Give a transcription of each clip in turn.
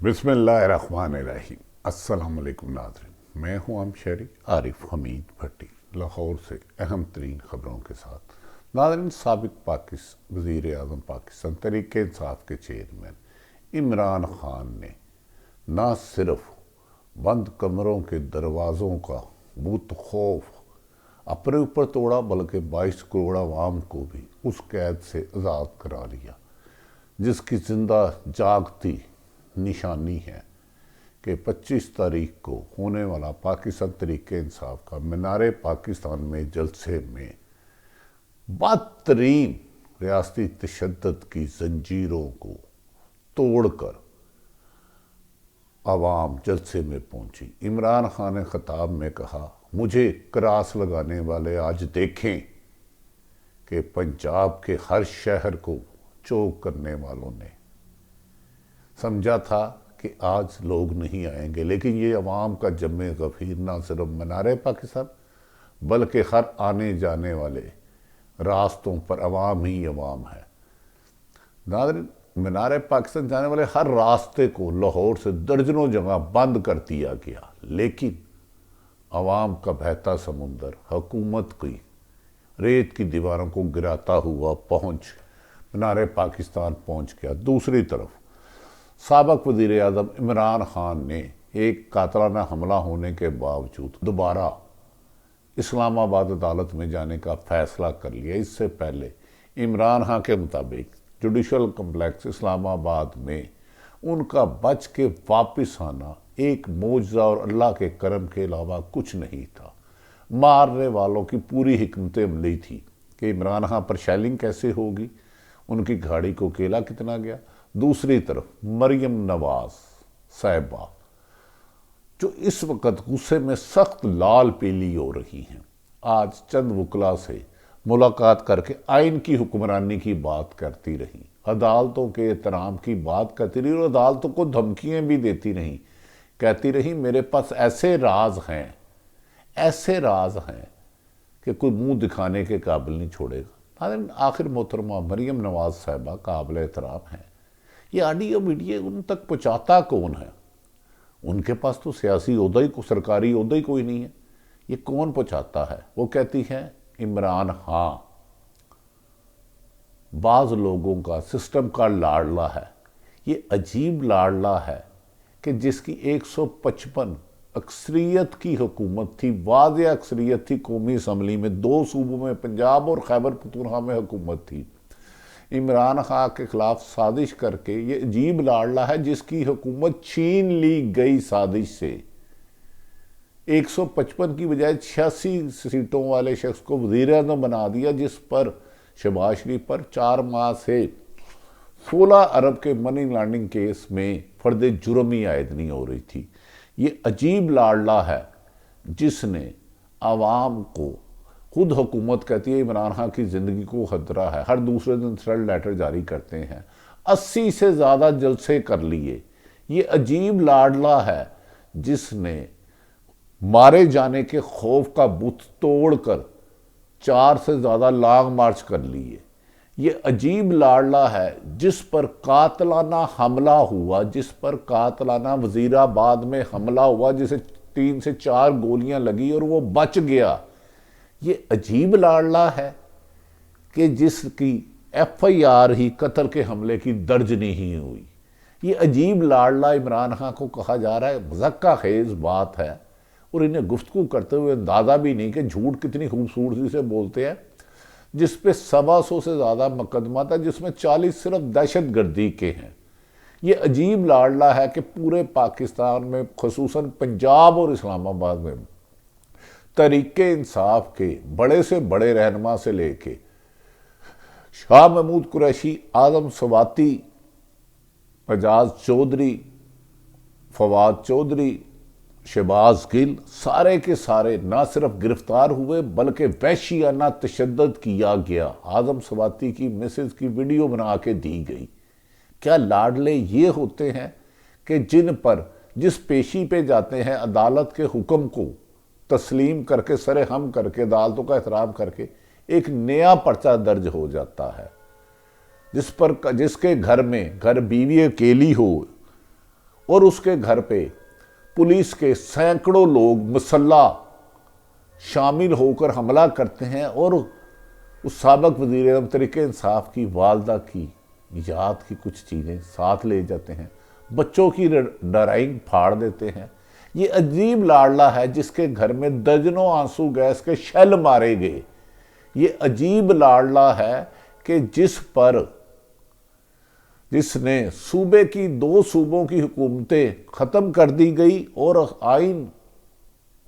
बिस्मिल्लाहिर्रहमानिर्रहीम। अस्सलाम वालेकुम नाज़रीन, मैं हूं आम शहरी आरिफ हमीद भट्टी, लाहौर से अहम तरीन ख़बरों के साथ। नाज़रीन, साबिक़ वज़ीर आज़म पाकिस्तान तहरीक इंसाफ के चेयरमैन इमरान खान ने ना सिर्फ बंद कमरों के दरवाज़ों का बुत खौफ अपने ऊपर तोड़ा, बल्कि 22 करोड़ आवाम को भी उस कैद से आज़ाद करा लिया, जिसकी जिंदा जागती निशानी है कि 25 तारीख को होने वाला पाकिस्तान तहरीक इंसाफ का मीनार पाकिस्तान में जलसे में बदतरीन रियासती तशद्दुद की जंजीरों को तोड़कर आवाम जलसे में पहुंची। इमरान खान ने खिताब में कहा, मुझे क्रास लगाने वाले आज देखें कि पंजाब के हर शहर को चौक करने वालों ने समझा था कि आज लोग नहीं आएंगे, लेकिन ये अवाम का जमे गफीर ना सिर्फ मीनार पाकिस्तान बल्कि हर आने जाने वाले रास्तों पर अवाम ही अवाम है। नाज़रीन, मीनार पाकिस्तान जाने वाले हर रास्ते को लाहौर से दर्जनों जगह बंद कर दिया गया, लेकिन अवाम का बहता समुंदर हुकूमत की रेत की दीवारों को गिराता हुआ मीनार पाकिस्तान पहुंच गया। दूसरी तरफ साबिक़ वज़ीर आज़म इमरान खान ने एक कातलाना हमला होने के बावजूद दोबारा इस्लामाबाद अदालत में जाने का फैसला कर लिया। इससे पहले इमरान खान के मुताबिक जुडिशल कम्प्लेक्स इस्लामाबाद में उनका बच के वापस आना एक मौजज़ा और अल्लाह के करम के अलावा कुछ नहीं था। मारने वालों की पूरी हिकमत अमली थी कि इमरान खान पर शेलिंग कैसे होगी, उनकी गाड़ी को केला कितना गया। दूसरी तरफ मरियम नवाज साहिबा, जो इस वक्त गुस्से में सख्त लाल पीली हो रही हैं, आज चंद वकला से मुलाकात करके आइन की हुक्मरानी की बात करती रही, अदालतों के एहतराम की बात करती रही और अदालतों को धमकियां भी देती रही। कहती रही, मेरे पास ऐसे राज हैं कि कोई मुंह दिखाने के काबिल नहीं छोड़ेगा। आखिर मोहतरमा मरियम नवाज साहिबा काबिल एहतराम है। ये ऑडियो वीडियो उन तक पहुँचाता कौन है? उनके पास तो सियासी ओहदा ही, सरकारी ओहदा ही कोई नहीं है। ये कौन पहुँचाता है? वो कहती है इमरान खान बाज़ लोगों का सिस्टम का लाडला है। ये अजीब लाडला है कि जिसकी 155 अक्सरियत की हुकूमत थी, वाज़ अक्सरियत थी कौमी असम्बली में, 2 सूबों में, पंजाब और खैबर पख्तूनख्वा में हुकूमत थी। इमरान खान के खिलाफ साजिश करके ये अजीब लाडला है जिसकी हुकूमत छीन ली गई साजिश से। 155 की बजाय 86 सीटों वाले शख्स को वज़ीर आज़म बना दिया, जिस पर शहबाज शरीफ पर 4 माह से 16 अरब के मनी लॉन्ड्रिंग केस में फर्द जुर्म ही आयद नहीं हो रही थी। ये अजीब लाडला है जिसने आवाम को, खुद हुकूमत कहती है इमरान खान की ज़िंदगी को खतरा है, हर दूसरे दिन थ्रेड लेटर जारी करते हैं, 80 से ज़्यादा जलसे कर लिए। ये अजीब लाडला है जिसने मारे जाने के खौफ का बुत तोड़कर 4 से ज़्यादा लॉन्ग मार्च कर लिए। ये अजीब लाडला है जिस पर कातलाना हमला हुआ, जिस पर कातलाना वज़ीराबाद में हमला हुआ, जिसे 3 से 4 गोलियां लगी और वो बच गया। ये अजीब लाडला है कि जिसकी FIR ही कत्ल के हमले की दर्ज नहीं हुई। ये अजीब लाडला इमरान खान को कहा जा रहा है। मज़क्का खेज बात है और इन्हें गुफ्तगू करते हुए अंदाज़ा भी नहीं कि झूठ कितनी खूबसूरती से बोलते हैं, जिस पे 125 से ज़्यादा मुकदमा था, जिसमें 40 सिर्फ दहशत गर्दी के हैं। ये अजीब लाडला है कि पूरे पाकिस्तान में, खुसूसन पंजाब और इस्लामाबाद में, तहरीक इंसाफ के बड़े से बड़े रहनुमा से लेके शाह महमूद कुरैशी, आज़म सवाती, एजाज चौधरी, फवाद चौधरी, शहबाज गिल, सारे के सारे ना सिर्फ गिरफ्तार हुए बल्कि वहशियाना तशद्दुद किया गया। आज़म सवाती की मिसेज की वीडियो बना के दी गई। क्या लाडले ये होते हैं कि जिन पर, जिस पेशी पे जाते हैं, अदालत के हुक्म को तस्लीम करके, सरे हम करके, अदालतों का एहतराम करके एक नया पर्चा दर्ज हो जाता है, जिसके घर में, घर बीवी अकेली हो और उसके घर पे पुलिस के सैकड़ों लोग मुसल्ला शामिल होकर हमला करते हैं और उस साबिक वज़ीर आज़म तरीके इंसाफ की वालदा की याद की कुछ चीज़ें साथ ले जाते हैं, बच्चों की ड्राइंग फाड़ देते हैं। ये अजीब लाडला है जिसके घर में दर्जनों आंसू गैस के शेल मारे गए। ये अजीब लाडला है कि जिसने सूबे की 2 सूबों की हुकूमतें ख़त्म कर दी गई और आइन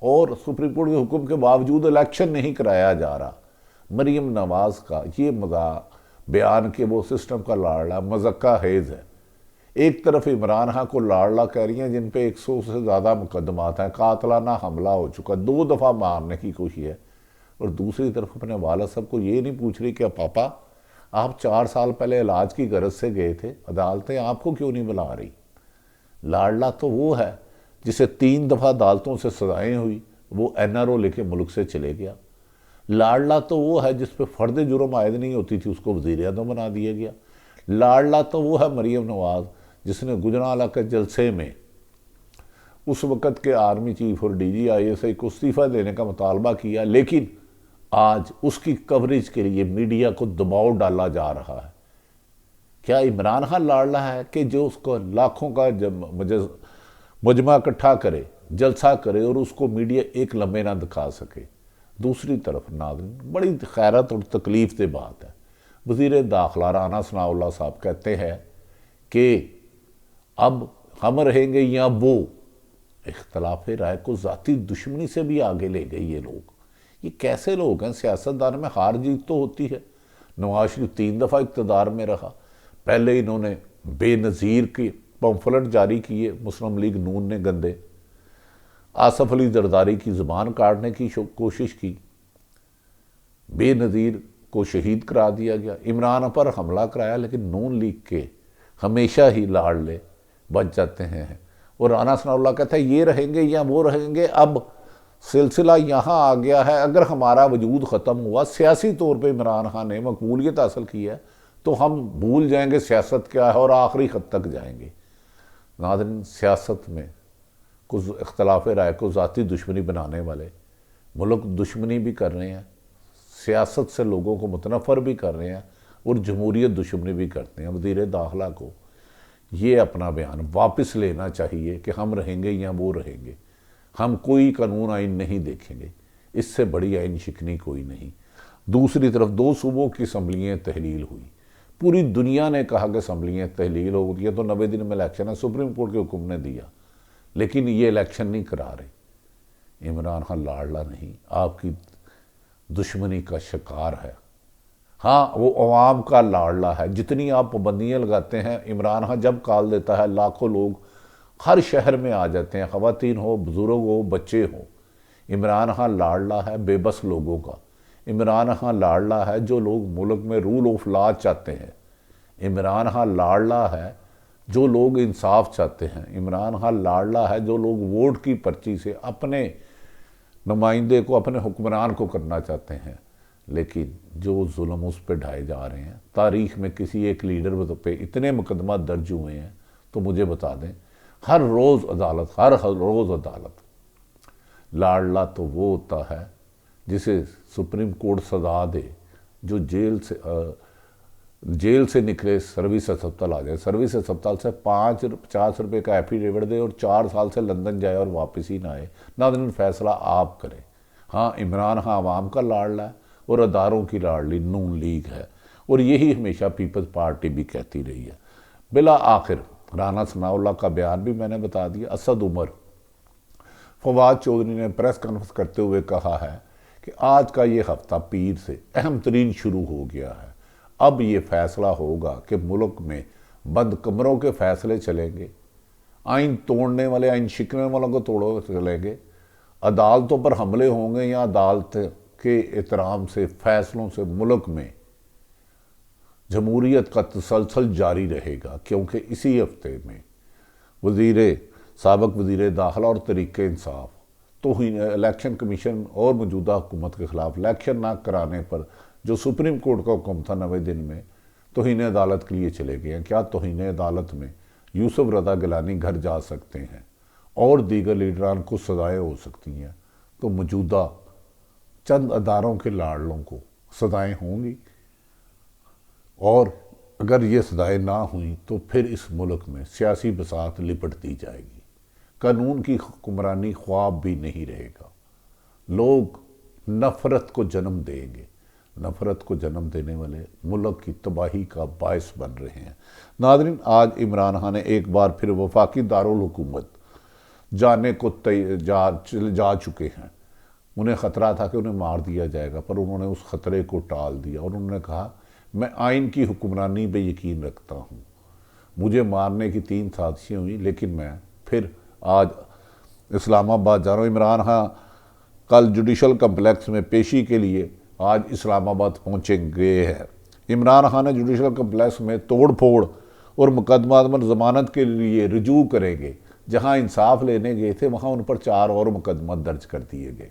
और सुप्रीम कोर्ट के हुक्म के बावजूद इलेक्शन नहीं कराया जा रहा। मरीम नवाज का ये बयान के वो सिस्टम का लाडला मज़क्का हेज है। एक तरफ इमरान खान को लाडला कह रही हैं जिन पे 100 से ज़्यादा मुकदमात हैं, कातलाना हमला हो चुका, 2 दफ़ा मारने की कोशिश है, और दूसरी तरफ अपने वालिद साहब को ये नहीं पूछ रही कि पापा आप 4 साल पहले इलाज की गरज से गए थे, अदालतें आपको क्यों नहीं बुला रही। लाडला तो वो है जिसे 3 दफ़ा अदालतों से सजाएं हुई, वो NRO लेके मुल्क से चले गया। लाडला तो वो है जिस पे फर्द जुर्म आयद नहीं होती थी, उसको वज़ीर आज़म बना दिया गया। लाडला तो वो है मरीम नवाज जिसने गुजरांवाला के जलसे में उस वक़्त के आर्मी चीफ और DGISI को इस्तीफ़ा देने का मुतालबा किया, लेकिन आज उसकी कवरेज के लिए मीडिया को दबाव डाला जा रहा है। क्या इमरान खान लाडला है कि जो उसको लाखों का मजमा इकट्ठा करे, जलसा करे और उसको मीडिया एक लम्हे ना दिखा सके। दूसरी तरफ नाज़रीन, बड़ी खैरत और तकलीफ से बात है, वज़ीर दाखिला राना सनाउल्लाह साहब कहते हैं कि अब हम रहेंगे या वो। इख्तलाफ राय को ज़ाती दुश्मनी से भी आगे ले गए ये लोग। ये कैसे लोग हैं। सियासतदान में हार जीत तो होती है। नवाज शरीफ 3 दफ़ा इक़्तिदार में रहा। पहले इन्होंने बेनज़ीर के पम्फलेट जारी किए, मुस्लिम लीग नून ने गंदे। आसफ अली जरदारी की ज़ुबान काटने की कोशिश की, बेनज़ीर को शहीद करा दिया गया। इमरान पर हमला कराया, लेकिन नून लीग के हमेशा ही लाडले बच जाते हैं। और राना सनाउल्लाह कहता है ये रहेंगे या वो रहेंगे। अब सिलसिला यहाँ आ गया है, अगर हमारा वजूद ख़त्म हुआ, सियासी तौर पे इमरान खान ने मकबूलियत हासिल की है, तो हम भूल जाएंगे सियासत क्या है और आखिरी खत तक जाएंगे। नाज़रीन, सियासत में कुछ इख्तलाफ राय को ज़ाती दुश्मनी बनाने वाले मुल्क दुश्मनी भी कर रहे हैं, सियासत से लोगों को मुतनफ़र भी कर रहे हैं और जमहूरियत दुश्मनी भी करते हैं। वज़ीर दाखिला को ये अपना बयान वापस लेना चाहिए कि हम रहेंगे या वो रहेंगे। हम कोई कानून आइन नहीं देखेंगे, इससे बड़ी आइन शिकनी कोई नहीं। दूसरी तरफ 2 सूबों की असम्बलियाँ तहलील हुई। पूरी दुनिया ने कहा कि असम्बलियाँ तहलील हो गई, तो 90 दिन में इलेक्शन है, सुप्रीम कोर्ट के हुक्म ने दिया, लेकिन ये इलेक्शन नहीं करा रहे। इमरान खान लाडला नहीं, आपकी दुश्मनी का शिकार है। हाँ, वो अवाम का लाडला है। जितनी आप पाबंदियाँ लगाते हैं, इमरान खान जब कॉल देता है लाखों लोग हर शहर में आ जाते हैं, ख़वातीन हो, बुजुर्ग हो, बच्चे हो। इमरान खान लाडला है बेबस लोगों का। इमरान खान लाडला है जो लोग मुल्क में रूल ऑफ लॉ चाहते हैं। इमरान खान लाडला है जो लोग इंसाफ चाहते हैं। इमरान खान लाडला है जो लोग वोट की पर्ची से अपने नुमाइंदे को, अपने हुक्मरान को करना चाहते हैं। लेकिन जो जुल्म उस पर ढाए जा रहे हैं, तारीख़ में किसी एक लीडर पे इतने मुकदमा दर्ज हुए हैं, तो मुझे बता दें, हर रोज़ अदालत, हर रोज़ अदालत। लाडला तो वो होता है जिसे सुप्रीम कोर्ट सजा दे, जो जेल से निकले सर्विस अस्पताल आ जाए, सर्विस अस्पताल से 50 रुपये का एफिडेविट दे और 4 साल से लंदन जाए और वापस ही ना आए। नाज़रीन, फैसला आप करें। हाँ, इमरान खान आवाम का लाडला है और अदारों की लाडली नून लीग है, और यही हमेशा पीपल्स पार्टी भी कहती रही है। बिला आखिर राना सनाउल्लाह का बयान भी मैंने बता दिया। असद उमर, फवाद चौधरी ने प्रेस कॉन्फ्रेंस करते हुए कहा है कि आज का ये हफ्ता पीर से अहम तरीन शुरू हो गया है। अब ये फैसला होगा कि मुल्क में बंद कमरों के फैसले चलेंगे, आइन तोड़ने वाले, आइन शिकने वालों को तोड़ो चलेंगे, अदालतों पर हमले होंगे या अदालत के एहतराम से, फैसलों से मुल्क में जमहूरियत का तसलसल जारी रहेगा। क्योंकि इसी हफ्ते में साबिक वज़ीर दाखिला और तरीक़े इंसाफ तौहीन इलेक्शन कमीशन और मौजूदा हुकूमत के ख़िलाफ़ इलेक्शन ना कराने पर जो सुप्रीम कोर्ट का हुक्म था 90 दिन में, तौहीन अदालत के लिए चले गए हैं। क्या तौहीन अदालत में यूसुफ रज़ा गिलानी घर जा सकते हैं और दीगर लीडरान को सजाएं हो सकती हैं, तो मौजूदा चंद अदारों के लाडलों को सजाएं होंगी। और अगर ये सजाएं ना हुई तो फिर इस मुल्क में सियासी बसात लिपट दी जाएगी, कानून की हुक्मरानी ख्वाब भी नहीं रहेगा, लोग नफ़रत को जन्म देंगे। नफ़रत को जन्म देने वाले मुल्क की तबाही का बायस बन रहे हैं। नाज़रीन, आज इमरान खान ने एक बार फिर वफाकी दारुल हुकूमत जाने को जा चुके हैं। उन्हें ख़तरा था कि उन्हें मार दिया जाएगा, पर उन्होंने उस ख़तरे को टाल दिया और उन्होंने कहा, मैं आइन की हुक्मरानी पे यकीन रखता हूँ। मुझे मारने की 3 साजिशें हुई, लेकिन मैं फिर आज इस्लामाबाद जा रहा हूँ। इमरान खान कल जुडिशल कम्प्लेक्स में पेशी के लिए आज इस्लामाबाद पहुँचेंगे हैं। इमरान खान ने जुडिशल कम्प्लेक्स में तोड़ फोड़ और मुकदमा पर ज़मानत के लिए रुजू करेंगे। जहाँ इंसाफ लेने गए थे वहाँ उन पर 4 और मुकदमा दर्ज कर दिए गए।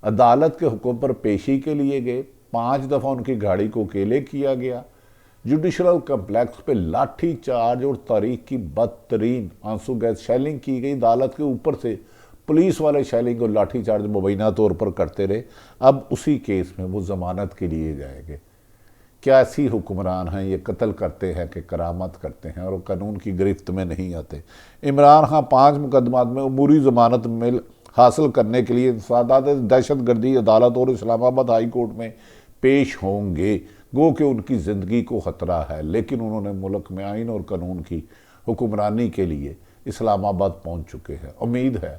अदालत के हुक्म पर पेशी के लिए गए, 5 दफ़ा उनकी गाड़ी को अकेले किया गया। जुडिशल कम्प्लेक्स पे लाठी चार्ज और तारीख की बदतरीन आंसू गैस शेलिंग की गई। अदालत के ऊपर से पुलिस वाले शेलिंग और लाठी चार्ज मुबैना तौर पर करते रहे। अब उसी केस में वो ज़मानत के लिए जाएंगे। क्या ऐसी हुक्मरान हैं, ये कत्ल करते हैं कि करामत करते हैं और कानून की गिरफ्त में नहीं आते। इमरान खान 5 मुकदमात में अमूरी ज़मानत मिल हासिल करने के लिए इंसदाद दहशत गर्दी अदालत और इस्लामाबाद हाई कोर्ट में पेश होंगे। गो कि उनकी ज़िंदगी को ख़तरा है, लेकिन उन्होंने मुल्क में आइन और कानून की हुक्मरानी के लिए इस्लामाबाद पहुँच चुके हैं। उम्मीद है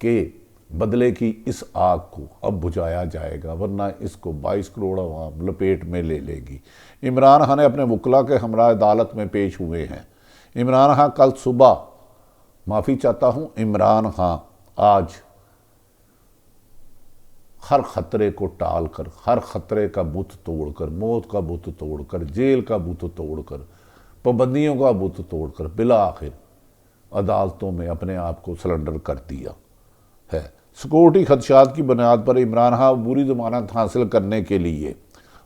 कि बदले की इस आग को अब बुझाया जाएगा, वरना इसको 22 करोड़ अवाम लपेट में ले लेगी। इमरान खान ने अपने वकला के हमरा अदालत में पेश हुए हैं। इमरान खान कल सुबह, माफ़ी चाहता हूँ, इमरान खान आज हर ख़तरे को टाल कर, हर ख़तरे का बुत तोड़कर, मौत का बुत तोड़कर, जेल का बुत तोड़कर, पाबंदियों का बुत तोड़कर बिला आखिर अदालतों में अपने आप को सरेंडर कर दिया है। सिक्योरिटी खदशात की बुनियाद पर इमरान खान बुरी ज़मानत हासिल करने के लिए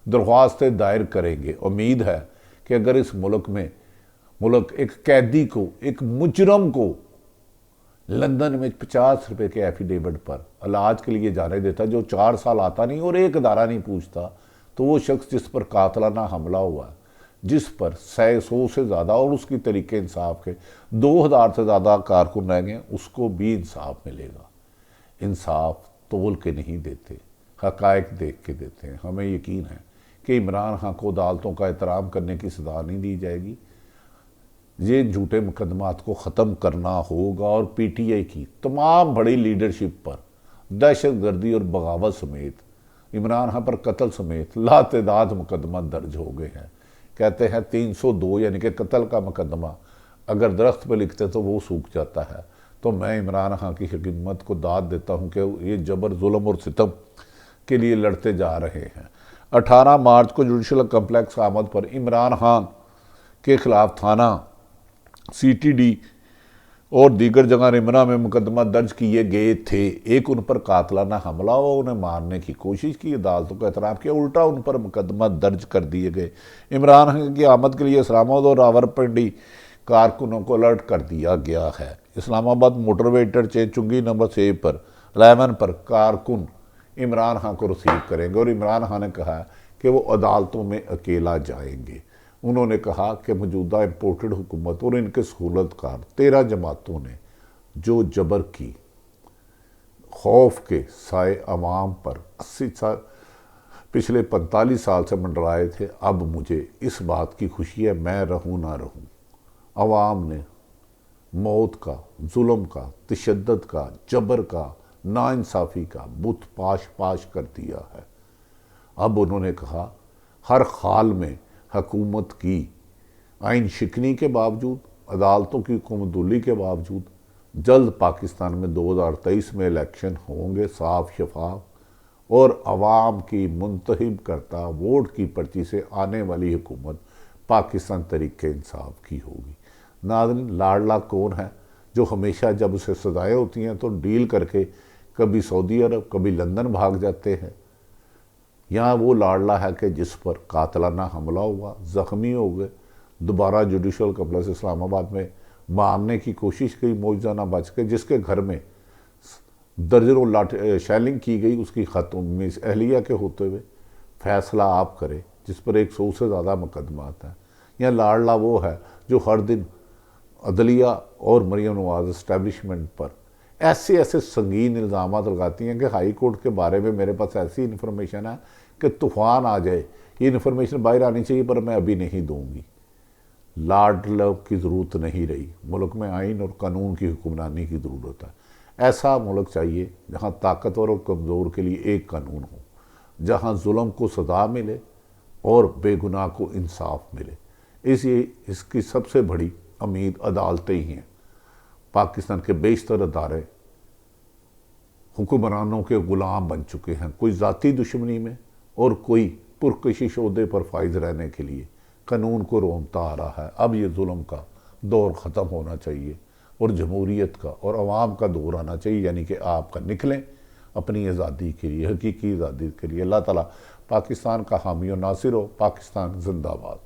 दरख्वास्तें दायर करेंगे। उम्मीद है कि अगर इस मुल्क एक कैदी को, एक मुजरम को लंदन में 50 रुपए के एफिडेविट पर इलाज के लिए जाने देता, जो 4 साल आता नहीं और एक अदारा नहीं पूछता, तो वो शख्स जिस पर कातलाना हमला हुआ, जिस पर 100 से ज़्यादा और उसकी तरीके इंसाफ के 2000 से ज़्यादा कारकुन रह गए, उसको भी इंसाफ मिलेगा। इंसाफ तोल के नहीं देते, हकायक देख के देते हैं। हमें यकीन है कि इमरान खान को अदालतों का एहतराम करने की सज़ा नहीं दी जाएगी। ये झूठे मुकदमात को ख़त्म करना होगा और PTI की तमाम बड़ी लीडरशिप पर दहशत गर्दी और बगावत समेत, इमरान खान पर कत्ल समेत लातेदाद मुकदमा दर्ज हो गए हैं। कहते हैं 302 यानी कि कत्ल का मुकदमा अगर दरख्त पर लिखते तो वो सूख जाता है। तो मैं इमरान खान की हिम्मत को दाद देता हूँ कि ये जबर, जुल्म और सितम के लिए लड़ते जा रहे हैं। 18 मार्च को जुडिशल कम्प्लेक्स आमद पर इमरान खान के खिलाफ थाना CTD और दीगर जगह रिमना में मुकदमा दर्ज किए गए थे। एक उन पर कातलाना हमला हुआ, उन्हें मारने की कोशिश की, अदालतों का एहतराम किया, उल्टा उन पर मुकदमा दर्ज कर दिए गए। इमरान खान की आमद के लिए इस्लामाबाद और रावलपिंडी कारकुनों को अलर्ट कर दिया गया है। इस्लामाबाद मोटरवे इंटरचेंज चुंगी नंबर 6 पर 11 पर कारकुन इमरान खान को रिसीव करेंगे और इमरान खान ने कहा कि वो अदालतों में अकेला जाएंगे। उन्होंने कहा कि मौजूदा इम्पोर्टेड हुकूमत और इनके सहूलतकार 13 जमातों ने जो जबर की, खौफ के साए अवाम पर 80 साल पिछले 45 साल से मंडराए थे, अब मुझे इस बात की खुशी है मैं रहूं ना रहूं। अवाम ने मौत का, जुल्म का, तशद्दुद का, जबर का, नाइंसाफ़ी का बुत पाश पाश कर दिया है। अब उन्होंने कहा हर हाल में हुकूमत की आइन शिकनी के बावजूद, अदालतों की कुमदुली के बावजूद जल्द पाकिस्तान में 2023 में इलेक्शन होंगे, साफ शफाफ और अवाम की मुंतखब करता वोट की पर्ची से आने वाली हुकूमत पाकिस्तान तरीके इंसाफ की होगी। नाज़रीन, लाडला कौन है जो हमेशा जब उसे सजाएं होती हैं तो डील करके कभी सऊदी अरब कभी लंदन भाग जाते हैं? यहाँ वो लाडला है कि जिस पर कातलाना हमला हुआ, ज़ख्मी हो गए, दोबारा जुडिशल कॉम्प्लेक्स इस्लामाबाद में मारने की कोशिश की, मौजूदा बच के, जिसके घर में दर्जनों शेलिंग की गई, उसकी ख़त्म मिस अहलिया के होते हुए फैसला आप करें, जिस पर 100 से ज़्यादा मुकदमात हैं। या लाडला वो है जो हर दिन अदलिया और मरियम नवाज इस्टेब्लिशमेंट पर ऐसे ऐसे संगीन इल्ज़ाम लगाती हैं कि हाई कोर्ट के बारे में मेरे पास ऐसी इन्फॉर्मेशन है कि तूफ़ान आ जाए, ये इन्फॉर्मेशन बाहर आनी चाहिए, पर मैं अभी नहीं दूंगी। लाडला की ज़रूरत नहीं रही, मुल्क में आइन और कानून की हुक्मरानी की ज़रूरत है। ऐसा मुल्क चाहिए जहाँ ताकतवर और कमज़ोर के लिए एक कानून हो, जहाँ जुल्म को सज़ा मिले और बेगुनाह को इंसाफ मिले। इसकी सबसे बड़ी उम्मीद अदालतें ही हैं। पाकिस्तान के बेशतर अदारे हुक्मरानों के ग़ुलाम बन चुके हैं, कोई ज़ाती दुश्मनी में और कोई पुरकशिश ओहदे पर फाइज रहने के लिए कानून को रोमता आ रहा है। अब ये जुल्म का दौर ख़त्म होना चाहिए और जमहूरियत का और अवाम का दौर आना चाहिए, यानी कि आपका निकलें अपनी आज़ादी के लिए, हकीकी आज़ादी के लिए। अल्लाह ताला पाकिस्तान का हामी और नासिर हो। पाकिस्तान जिंदाबाद।